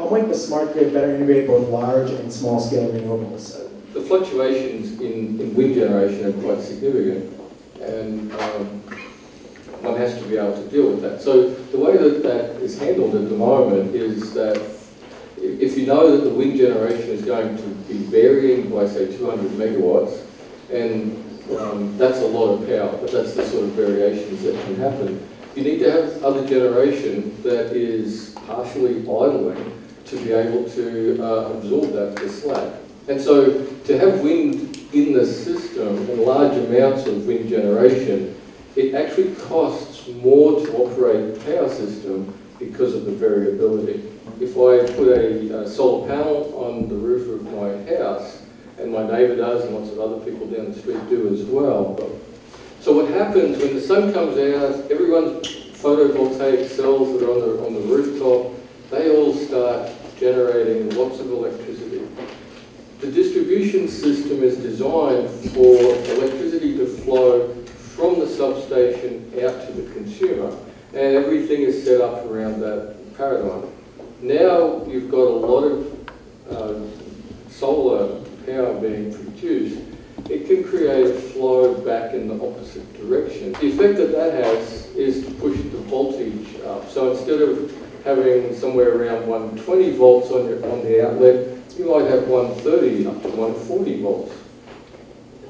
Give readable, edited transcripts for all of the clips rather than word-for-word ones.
how might the smart grid better integrate both large and small scale renewables? The fluctuations in wind generation are quite significant, and one has to be able to deal with that. So the way that that is handled at the moment is that if you know that the wind generation is going to be varying by, say, 200 megawatts, and that's a lot of power, but that's the sort of variations that can happen, you need to have other generation that is partially idling to be able to absorb the slack. And so to have wind in the system and large amounts of wind generation, it actually costs more to operate the power system because of the variability. If I put a solar panel on the roof of my house, and my neighbour does, and lots of other people down the street do as well. So what happens when the sun comes out, everyone's photovoltaic cells that are on the rooftop, they all start generating lots of electricity. The distribution system is designed for electricity to flow from the substation out to the consumer, and everything is set up around that paradigm. Now you've got a lot of solar power being produced, it can create a flow back in the opposite direction. The effect that that has is to push the voltage up. So instead of having somewhere around 120 volts on the outlet, you might have 130 up to 140 volts.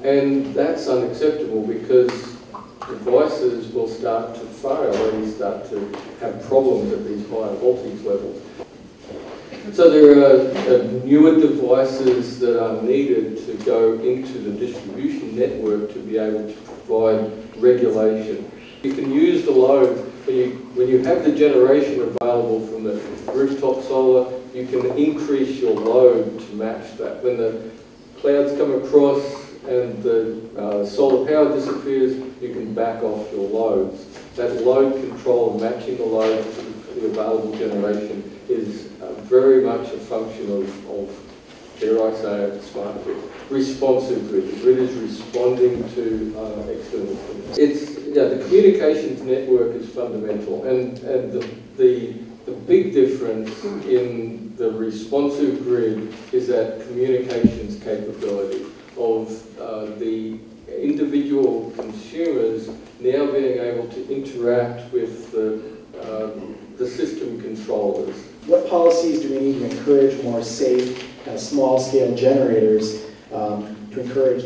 And that's unacceptable because devices will start to fail and you start to have problems at these higher voltage levels. So there are newer devices that are needed to go into the distribution network to be able to provide regulation. You can use the load, when you have the generation available from the rooftop solar, you can increase your load to match that. When the clouds come across and the solar power disappears, you can back off your loads. That load control and matching the load to the available generation is very much a function of, dare I say it, smart grid. Responsive grid. The grid is responding to external things. The communications network is fundamental, and the big difference in the responsive grid is that communications capability of the individual consumers now being able to interact with the system controllers. What policies do we need to encourage more safe, small-scale generators to encourage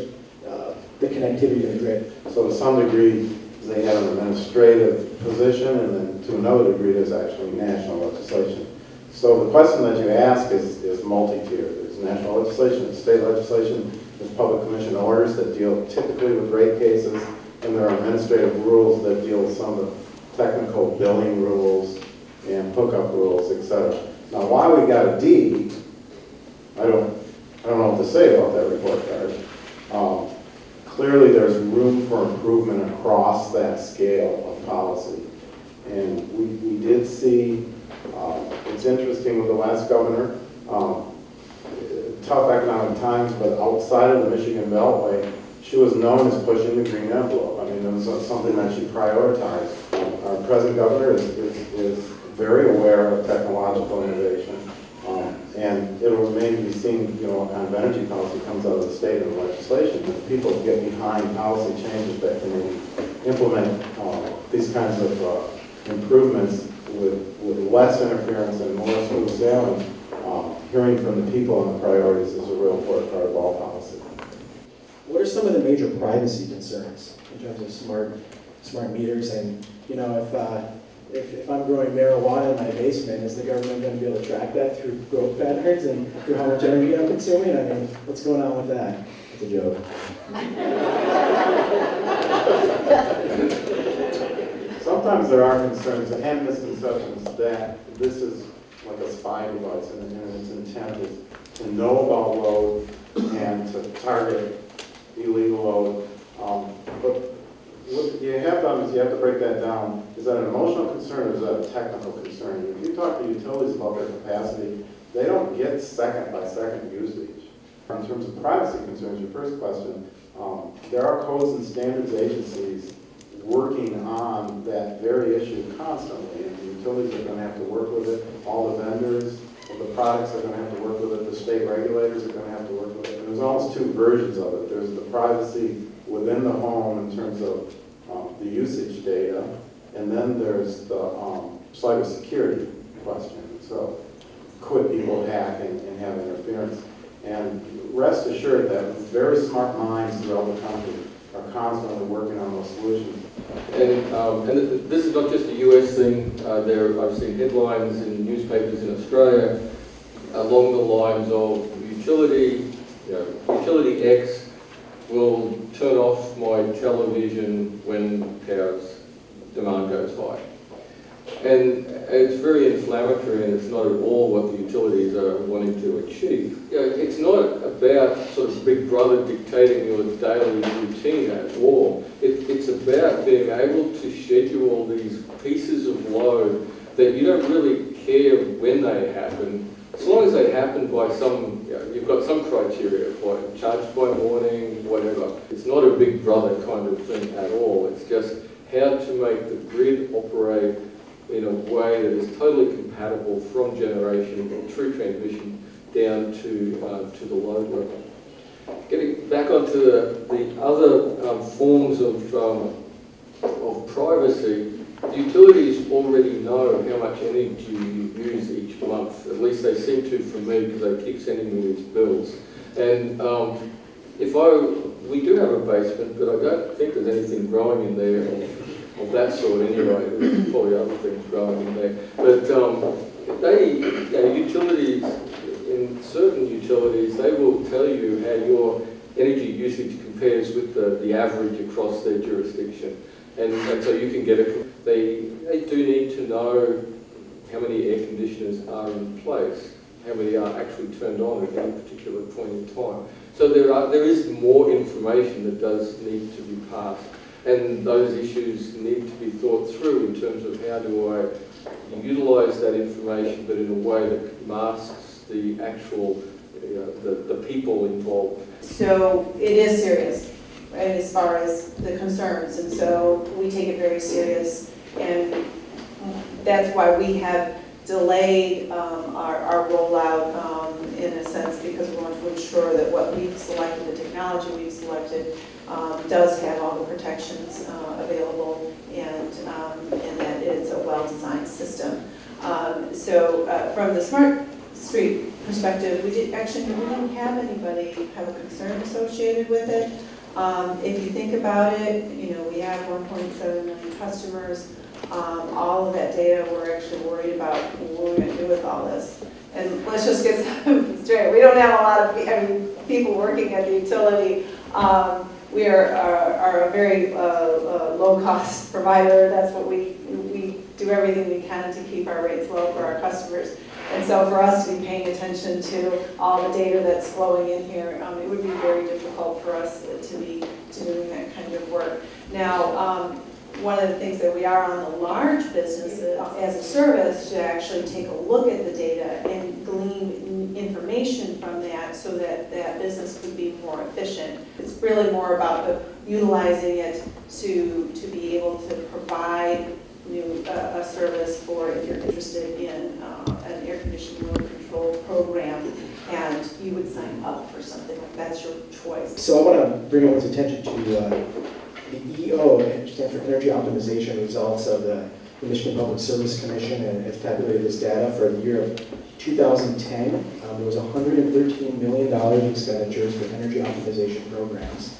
the connectivity to the grid? So to some degree, they have an administrative position, and then to another degree, there's actually national legislation. So the question that you ask is multi-tiered. There's national legislation, there's state legislation, there's public commission orders that deal typically with rate cases, and there are administrative rules that deal with some of the technical billing rules and hookup rules, etc. Now, why we got a D, I don't know what to say about that report card. Clearly, there's room for improvement across that scale of policy. And we did see, it's interesting with the last governor, tough economic times, but outside of the Michigan Beltway, she was known as pushing the green envelope. I mean, it was something that she prioritized. Our present governor is very aware of technological innovation. And it will remain to be seen, what kind of energy policy comes out of the state and the legislation. If people get behind policy changes that can implement these kinds of improvements with less interference and more smooth sailing, hearing from the people and the priorities is a real important part of all policy. What are some of the major privacy concerns in terms of smart meters? And if I'm growing marijuana in my basement, is the government going to be able to track that through growth patterns and through how much energy I'm consuming? I mean, what's going on with that? It's a joke. Sometimes there are concerns and misconceptions that this is like a spy device, and its intent is to know about load and to target illegal load. But what you have done is you have to break that down. Is that an emotional concern or is that a technical concern? If you talk to utilities about their capacity, they don't get second-by-second usage. In terms of privacy concerns, your first question, there are codes and standards agencies working on that very issue constantly, and the utilities are going to have to work with it. All the vendors of the products are going to have to work with it, the state regulators are going to have to work with it. And there's almost two versions of it. There's the privacy within the home in terms of the usage data, and then there's the cybersecurity question. So could people hack and have interference? And rest assured that very smart minds throughout the country are constantly working on those solutions. And this is not just a US thing. I've seen headlines in newspapers in Australia along the lines of utility X will turn off my television when power's demand goes high. And it's very inflammatory, and it's not at all what the utilities are wanting to achieve. It's not about sort of Big Brother dictating your daily routine at all. It's about being able to schedule these pieces of load that you don't really care when they happen, as long as they happen by some, you've got some criteria, like charged by morning, whatever. It's not a Big Brother kind of thing at all. It's just how to make the grid operate in a way that is totally compatible from generation through transmission down to the load level. Getting back onto the other forms of privacy, utilities already know how much energy you use each month. At least they seem to for me, because they keep sending me these bills. And we do have a basement, but I don't think there's anything growing in there of that sort anyway. There's probably other things growing in there. But utilities, in certain utilities, they will tell you how your energy usage compares with the average across their jurisdiction. And so you can get they do need to know how many air conditioners are in place, how many are actually turned on at any particular point in time. So there is more information that does need to be passed. And those issues need to be thought through in terms of how do I utilise that information, but in a way that masks the actual, the people involved. So it is serious, right, as far as the concerns, and so we take it very serious, and that's why we have delayed our rollout in a sense, because we want to ensure that what we've selected, the technology we've selected, does have all the protections available, and that it's a well-designed system. So from the Smart Street perspective, we didn't have anybody have a concern associated with it. If you think about it, we have 1.7 million customers. All of that data, we're actually worried about what we're going to do with all this. And let's just get something straight. We don't have a lot of people working at the utility. We are a very low-cost provider. That's what we do everything we can to keep our rates low for our customers. And so for us to be paying attention to all the data that's flowing in here, it would be very difficult for us to be doing that kind of work. Now, one of the things that we are on the large businesses as a service to actually take a look at the data and glean information from that so that that business could be more efficient. It's really more about utilizing it to be able to provide a service for if you're interested in an air conditioning load control program and you would sign up for something like that's your choice. So I want to bring everyone's attention to the EO, which stands for Energy Optimization Results of the Michigan Public Service Commission, and it's tabulated this data for the year of 2010. There was $113 million in expenditures for energy optimization programs,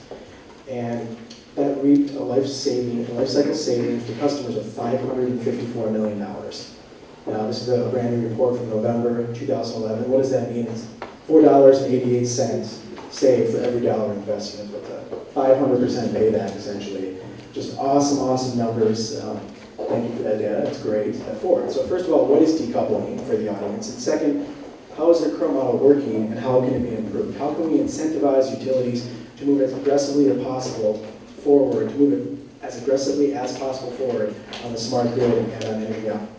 and that reaped a life cycle savings to customers of $554 million. Now, this is a brand new report from November 2011. What does that mean? It's $4.88 saved for every dollar invested, with a 500% payback, essentially. Just awesome, awesome numbers. Thank you for that data. It's great. So first of all, what is decoupling for the audience? And second, how is the current model working, and how can it be improved? How can we incentivize utilities to move as aggressively as possible forward, to move it as aggressively as possible forward on the smart grid and on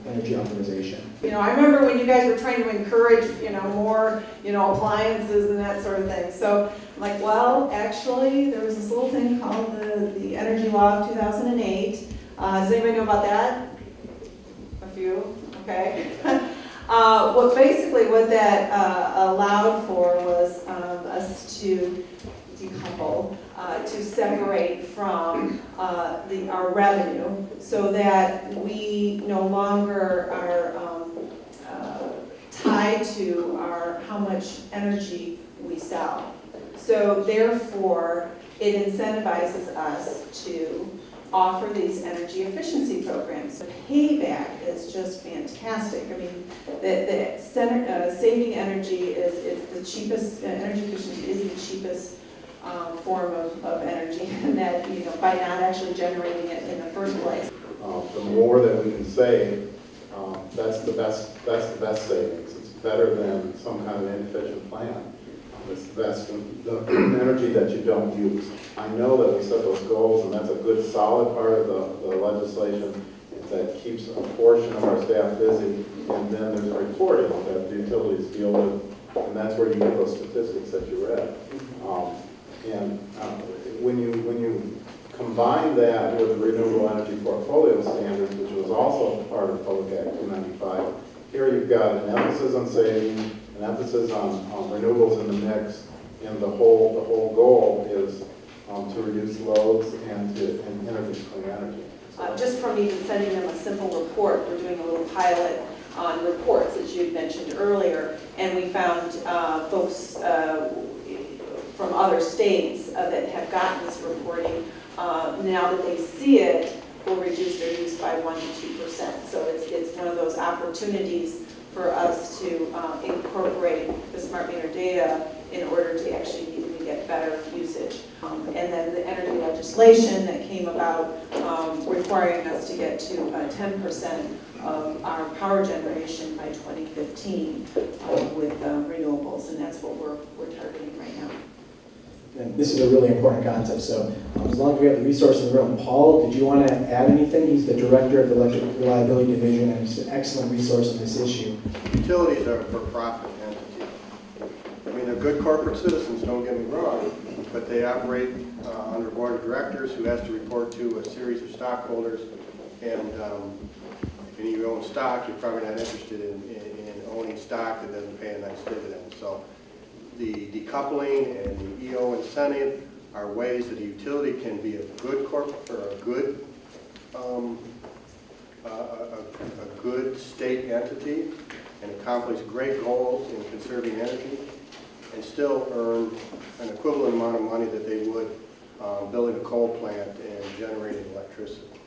energy optimization? I remember when you guys were trying to encourage, more, appliances and that sort of thing. So I'm like, well, actually, there was this little thing called the Energy Law of 2008. Does anybody know about that? A few, okay. What that allowed for was us to decouple, to separate from our revenue, so that we no longer are tied to how much energy we sell. So therefore, it incentivizes us to offer these energy efficiency programs. The payback is just fantastic. I mean, saving energy is the cheapest, energy efficiency is the cheapest form of energy, and that, you know, by not actually generating it in the first place. The more that we can save, that's the best savings. It's better than some kind of inefficient plan. It's the best, the energy that you don't use. I know that we set those goals, and that's a good solid part of the legislation that keeps a portion of our staff busy. And then there's reporting that the utilities deal with, and that's where you get those statistics that you read. When you combine that with the Renewable Energy Portfolio Standards, which was also part of Public Act 295, here you've got an emphasis on saving, an emphasis on renewables in the mix, and the whole goal is to reduce loads and introduce clean energy. Just from even sending them a simple report, we're doing a little pilot on reports, as you had mentioned earlier, and we found folks from other states that have gotten this reporting, now that they see it, will reduce their use by 1 to 2%. So it's one of those opportunities for us to incorporate the smart meter data in order to actually even get better usage. And then the energy legislation that came about requiring us to get to 10% of our power generation by 2015 with renewables, and that's what we're targeting right now. And this is a really important concept, so as long as we have the resource in the room. Paul, did you want to add anything? He's the director of the Electric Reliability Division, and he's an excellent resource on this issue. Utilities are a for-profit entity. I mean, they're good corporate citizens, don't get me wrong, but they operate under a board of directors who has to report to a series of stockholders, and if you own stock, you're probably not interested in owning stock that doesn't pay a nice dividend. So the decoupling and the EO incentive are ways that a utility can be a good a good state entity and accomplish great goals in conserving energy and still earn an equivalent amount of money that they would building a coal plant and generating electricity.